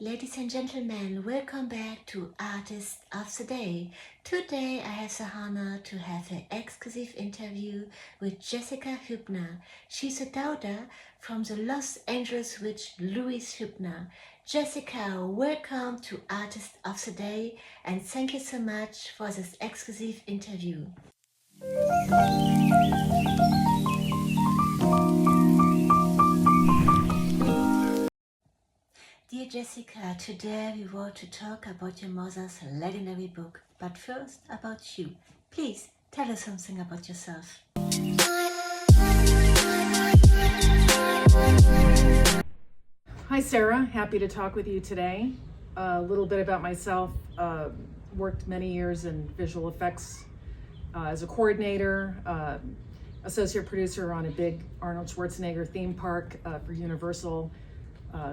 Ladies and gentlemen, welcome back to Artist of the Day. Today I have the honor to have an exclusive interview with Jessica Huebner. She's a daughter from the Los Angeles witch Louise Huebner. Jessica, welcome to Artist of the Day and thank you so much for this exclusive interview. Dear Jessica, today we want to talk about your mother's legendary book, but first about you. Please tell us something about yourself. Hi Sarah, happy to talk with you today. A little bit about myself. Worked many years in visual effects as a coordinator, associate producer on a big Arnold Schwarzenegger theme park for Universal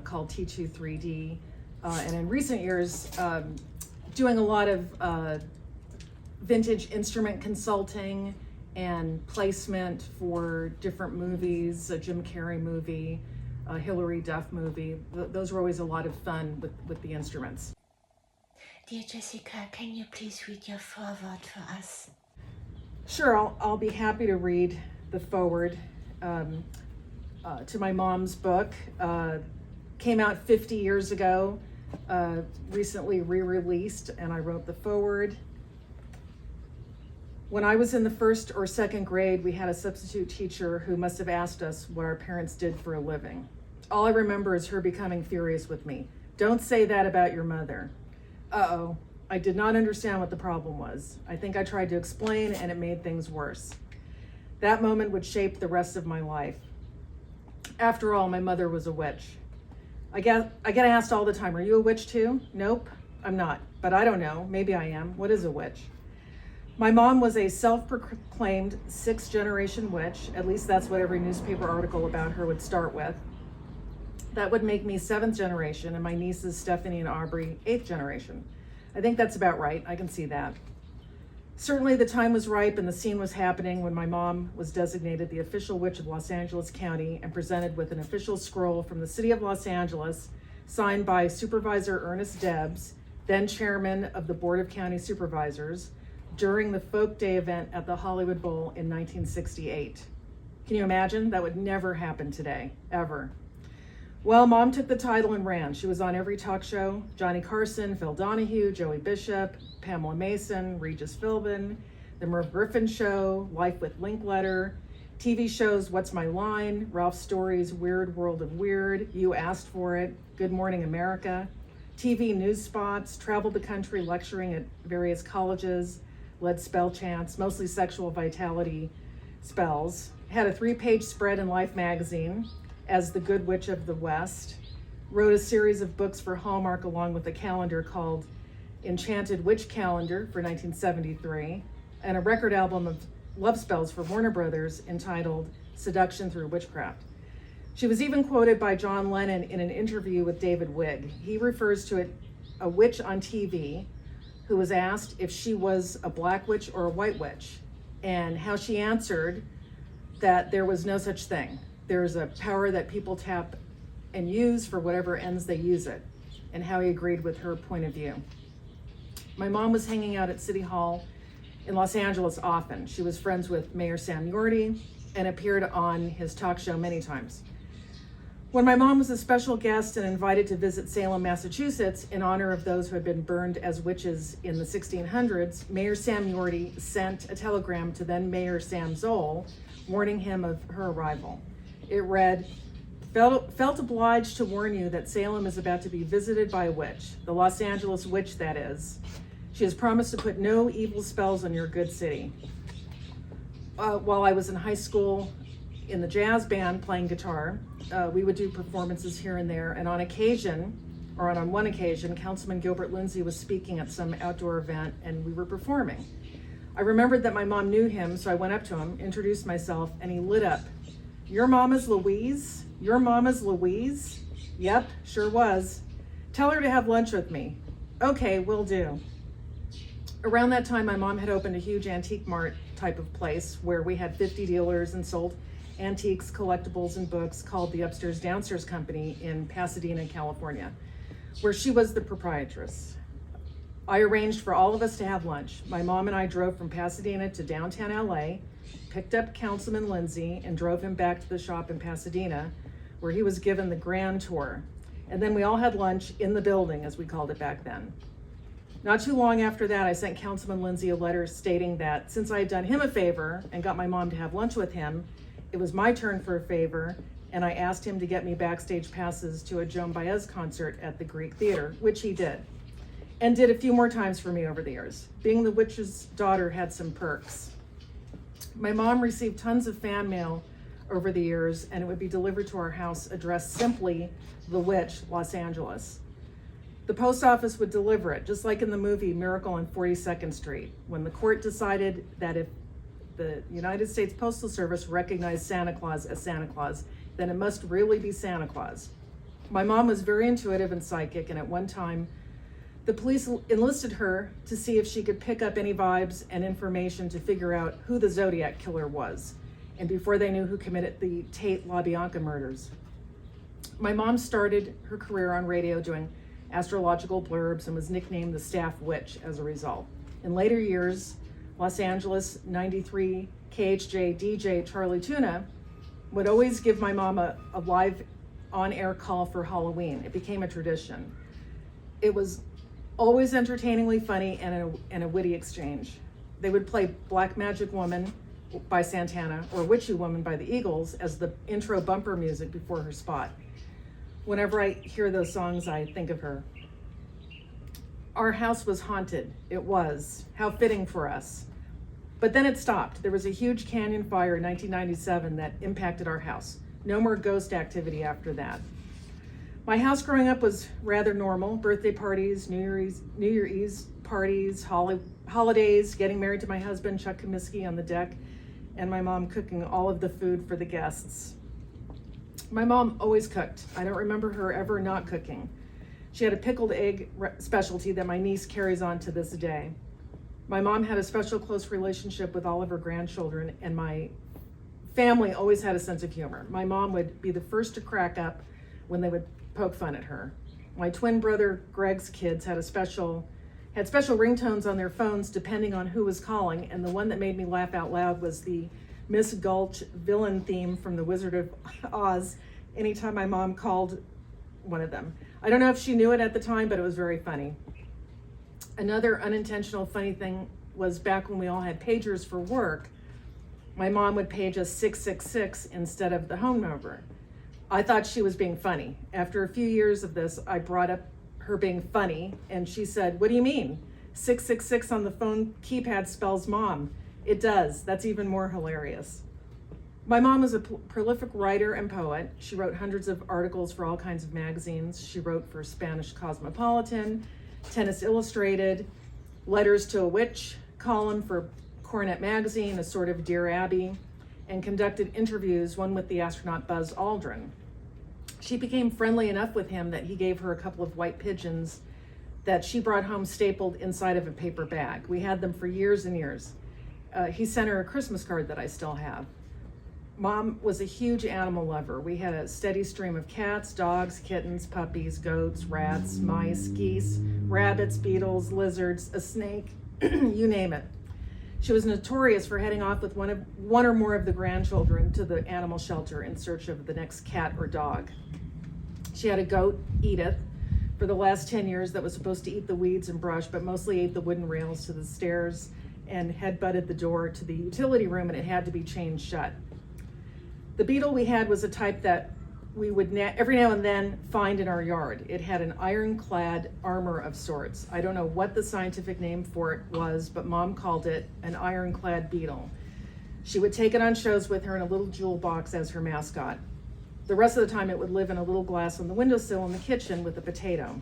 called T2 3D. And in recent years, doing a lot of vintage instrument consulting and placement for different movies, a Jim Carrey movie, a Hilary Duff movie. Those were always a lot of fun with the instruments. Dear Jessica, can you please read your foreword for us? Sure, I'll be happy to read the foreword to my mom's book. Came out 50 years ago, recently re-released, and I wrote the foreword. When I was in the first or second grade, we had a substitute teacher who must have asked us what our parents did for a living. All I remember is her becoming furious with me. "Don't say that about your mother." Uh-oh, I did not understand what the problem was. I think I tried to explain and it made things worse. That moment would shape the rest of my life. After all, my mother was a witch. I get asked all the time, "Are you a witch too?" Nope, I'm not, but I don't know, maybe I am. What is a witch? My mom was a self-proclaimed sixth-generation witch. At least that's what every newspaper article about her would start with. That would make me seventh generation, and my nieces Stephanie and Aubrey, eighth generation. I think that's about right. I can see that. Certainly the time was ripe and the scene was happening when my mom was designated the official witch of Los Angeles County and presented with an official scroll from the city of Los Angeles, signed by Supervisor Ernest Debs, then chairman of the Board of County Supervisors, during the Folk Day event at the Hollywood Bowl in 1968. Can you imagine? That would never happen today, ever. Well, Mom took the title and ran. She was on every talk show: Johnny Carson, Phil Donahue, Joey Bishop, Pamela Mason, Regis Philbin, The Merv Griffin Show, Life with Linkletter, TV shows What's My Line, Ralph Story's Weird World of Weird, You Asked For It, Good Morning America, TV news spots, traveled the country lecturing at various colleges, led spell chants, mostly sexual vitality spells, had a 3-page spread in Life magazine as the Good Witch of the West, wrote a series of books for Hallmark along with a calendar called Enchanted Witch Calendar for 1973, and a record album of love spells for Warner Brothers entitled Seduction Through Witchcraft. She was even quoted by John Lennon in an interview with David Wigg. He refers to it a witch on TV who was asked if she was a black witch or a white witch, and how she answered that there was no such thing. There's a power that people tap and use for whatever ends they use it, and how he agreed with her point of view. My mom was hanging out at City Hall in Los Angeles often. She was friends with Mayor Sam Yorty and appeared on his talk show many times. When my mom was a special guest and invited to visit Salem, Massachusetts in honor of those who had been burned as witches in the 1600s, Mayor Sam Yorty sent a telegram to then Mayor Sam Zoll warning him of her arrival. It read, felt obliged to warn you that Salem is about to be visited by a witch, the Los Angeles witch, that is. She has promised to put no evil spells on your good city. While I was in high school in the jazz band playing guitar, we would do performances here and there, and on one occasion, Councilman Gilbert Lindsay was speaking at some outdoor event and we were performing. I remembered that my mom knew him, so I went up to him, introduced myself, and he lit up. "Your mom is Louise? Your mom is Louise?" "Yep, sure was." "Tell her to have lunch with me." "Okay, will do." Around that time, my mom had opened a huge antique mart type of place where we had 50 dealers and sold antiques, collectibles, and books called the Upstairs Downstairs Company in Pasadena, California. where she was the proprietress. I arranged for all of us to have lunch. My mom and I drove from Pasadena to downtown LA, picked up Councilman Lindsay, and drove him back to the shop in Pasadena, where he was given the grand tour. And then we all had lunch in the building, as we called it back then. Not too long after that, I sent Councilman Lindsay a letter stating that since I had done him a favor and got my mom to have lunch with him, it was my turn for a favor, and I asked him to get me backstage passes to a Joan Baez concert at the Greek Theater, which he did, and did a few more times for me over the years. Being the witch's daughter had some perks. My mom received tons of fan mail over the years, and it would be delivered to our house addressed simply The Witch, Los Angeles. The post office would deliver it, just like in the movie Miracle on 42nd Street, when the court decided that if the United States Postal Service recognized Santa Claus as Santa Claus, then it must really be Santa Claus. My mom was very intuitive and psychic, and at one time, the police enlisted her to see if she could pick up any vibes and information to figure out who the Zodiac killer was, and before they knew who committed the Tate LaBianca murders. My mom started her career on radio doing astrological blurbs and was nicknamed the Staff Witch as a result. In later years, Los Angeles 93 KHJ DJ Charlie Tuna would always give my mom a live on-air call for Halloween. It became a tradition. It was always entertainingly funny and a witty exchange. They would play Black Magic Woman by Santana or Witchy Woman by the Eagles as the intro bumper music before her spot. Whenever I hear those songs, I think of her. Our house was haunted. It was. How fitting for us. But then it stopped. There was a huge canyon fire in 1997 that impacted our house. No more ghost activity after that. My house growing up was rather normal. Birthday parties, New Year's Eve parties, holidays, getting married to my husband, Chuck Comiskey, on the deck, and my mom cooking all of the food for the guests. My mom always cooked. I don't remember her ever not cooking. She had a pickled egg specialty that my niece carries on to this day. My mom had a special close relationship with all of her grandchildren, and my family always had a sense of humor. My mom would be the first to crack up when they would poke fun at her. My twin brother Greg's kids had special ringtones on their phones depending on who was calling, and the one that made me laugh out loud was the Miss Gulch villain theme from The Wizard of Oz anytime my mom called one of them. I don't know if she knew it at the time, but it was very funny. Another unintentional funny thing was back when we all had pagers for work, my mom would page us 666 instead of the home number. I thought she was being funny. After a few years of this, I brought up her being funny, and she said, "What do you mean? 666 on the phone keypad spells mom." It does. That's even more hilarious. My mom was a prolific writer and poet. She wrote hundreds of articles for all kinds of magazines. She wrote for Spanish Cosmopolitan, Tennis Illustrated, Letters to a Witch column for Coronet Magazine, a sort of Dear Abby, and conducted interviews, one with the astronaut Buzz Aldrin. She became friendly enough with him that he gave her a couple of white pigeons that she brought home stapled inside of a paper bag. We had them for years and years. He sent her a Christmas card that I still have. Mom was a huge animal lover. We had a steady stream of cats, dogs, kittens, puppies, goats, rats, mice, geese, rabbits, beetles, lizards, a snake, you name it. She was notorious for heading off with one or more of the grandchildren to the animal shelter in search of the next cat or dog. She had a goat, Edith, for the last 10 years that was supposed to eat the weeds and brush, but mostly ate the wooden rails to the stairs and headbutted the door to the utility room, and it had to be chained shut. The beetle we had was a type that we would every now and then find in our yard. It had an ironclad armor of sorts. I don't know what the scientific name for it was, but Mom called it an ironclad beetle. She would take it on shows with her in a little jewel box as her mascot. The rest of the time it would live in a little glass on the windowsill in the kitchen with a potato.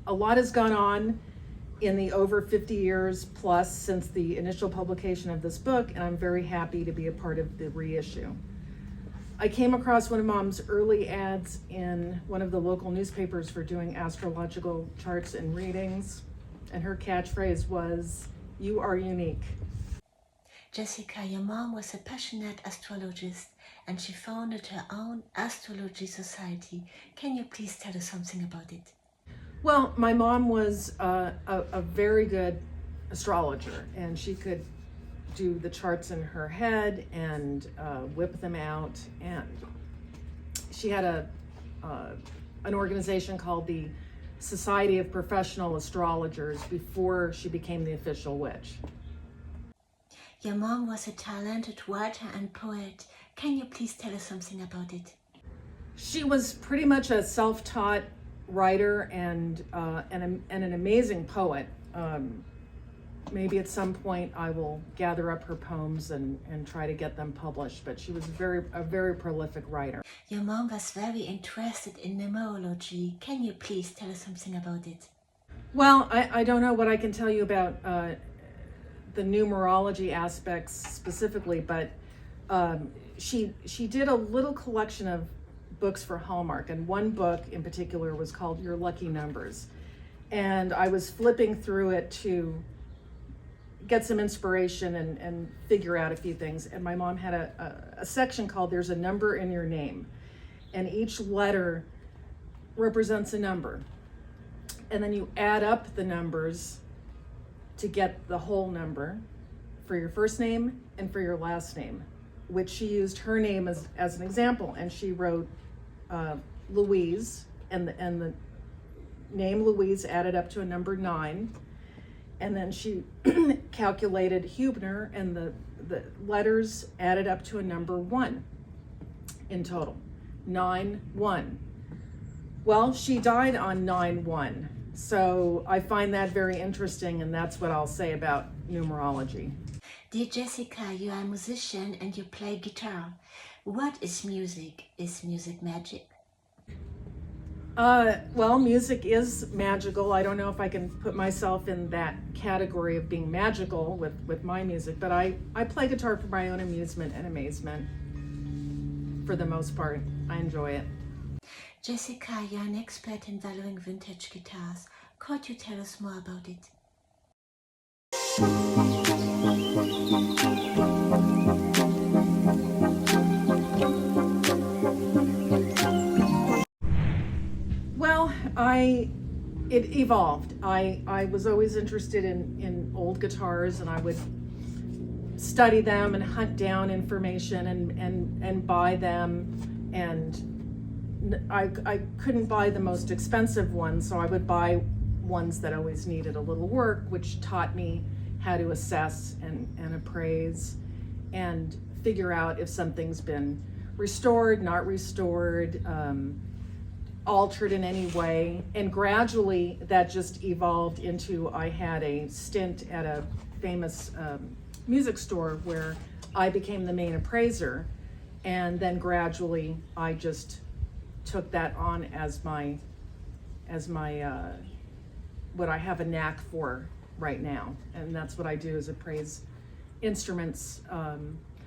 A lot has gone on in the over 50 years plus since the initial publication of this book, and I'm very happy to be a part of the reissue. I came across one of Mom's early ads in one of the local newspapers for doing astrological charts and readings, and her catchphrase was, "You are unique." Jessica, your mom was a passionate astrologist and she founded her own astrology society. Can you please tell us something about it? Well, my mom was a very good astrologer, and she could do the charts in her head and whip them out. And she had an organization called the Society of Professional Astrologers before she became the official witch. Your mom was a talented writer and poet. Can you please tell us something about it? She was pretty much a self-taught writer and an amazing poet. Maybe at some point I will gather up her poems and try to get them published, but she was a very prolific writer. Your mom was very interested in numerology. Can you please tell us something about it? Well, I don't know what I can tell you about the numerology aspects specifically, but she did a little collection of books for Hallmark, and one book in particular was called Your Lucky Numbers. And I was flipping through it to get some inspiration and figure out a few things. And my mom had a section called There's a Number in Your Name. And each letter represents a number. And then you add up the numbers to get the whole number for your first name and for your last name, which she used her name as an example. And she wrote Louise, and the name Louise added up to a number 9. And then she calculated Huebner, and the letters added up to a number 1 in total. 9-1. Well, she died on 9-1. So I find that very interesting, and that's what I'll say about numerology. Dear Jessica, you are a musician and you play guitar. What is music? Is music magic? Well, music is magical. I don't know if I can put myself in that category of being magical with my music, but I play guitar for my own amusement and amazement. For the most part, I enjoy it. Jessica, you're an expert in valuing vintage guitars. Could you tell us more about it? Well, it evolved. I was always interested in old guitars, and I would study them and hunt down information and buy them. And I couldn't buy the most expensive ones, so I would buy ones that always needed a little work, which taught me how to assess and appraise and figure out if something's been restored, not restored, altered in any way. And gradually that just evolved into, I had a stint at a famous music store where I became the main appraiser, and then gradually I just took that on as my what I have a knack for right now, and that's what I do, is appraise instruments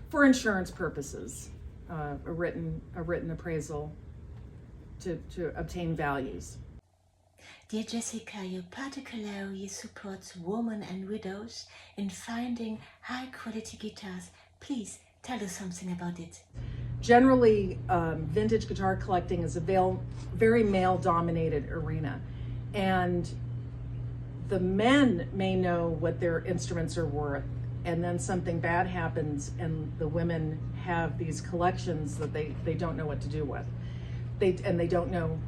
for insurance purposes, a written appraisal to obtain values. Dear Jessica, you particularly support women and widows in finding high-quality guitars. Please tell us something about it. Generally, vintage guitar collecting is a very male-dominated arena, and the men may know what their instruments are worth, and then something bad happens and the women have these collections that they don't know what to do with. They don't know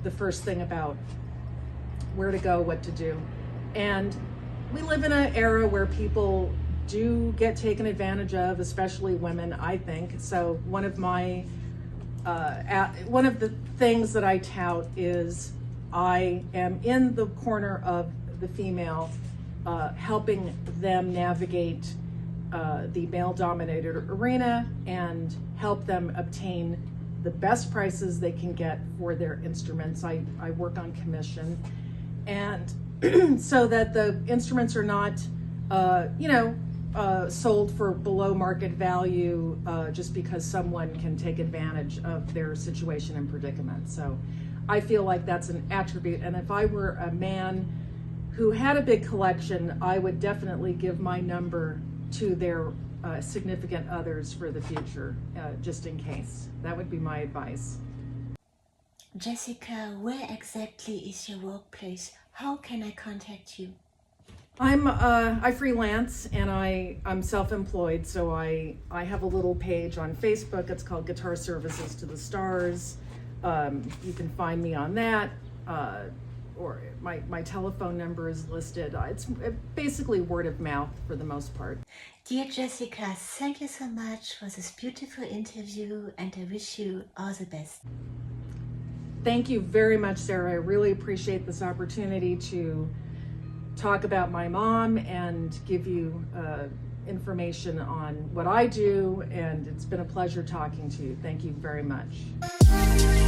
the first thing about where to go, what to do. And we live in an era where people do get taken advantage of, especially women, I think. So one of the things that I tout is I am in the corner of the female, helping them navigate the male-dominated arena and help them obtain the best prices they can get for their instruments. I work on commission, and so that the instruments are not, sold for below market value just because someone can take advantage of their situation and predicament. So I feel like that's an attribute, and if I were a man who had a big collection, I would definitely give my number to their significant others for the future, just in case. That would be my advice. Jessica, where exactly is your workplace? How can I contact you? I freelance and I'm self-employed, so I have a little page on Facebook. It's called Guitar Services to the Stars. You can find me on that, or my telephone number is listed. It's basically word of mouth for the most part. Dear Jessica, thank you so much for this beautiful interview, and I wish you all the best. Thank you very much, Sarah. I really appreciate this opportunity to talk about my mom and give you information on what I do, and it's been a pleasure talking to you. Thank you very much.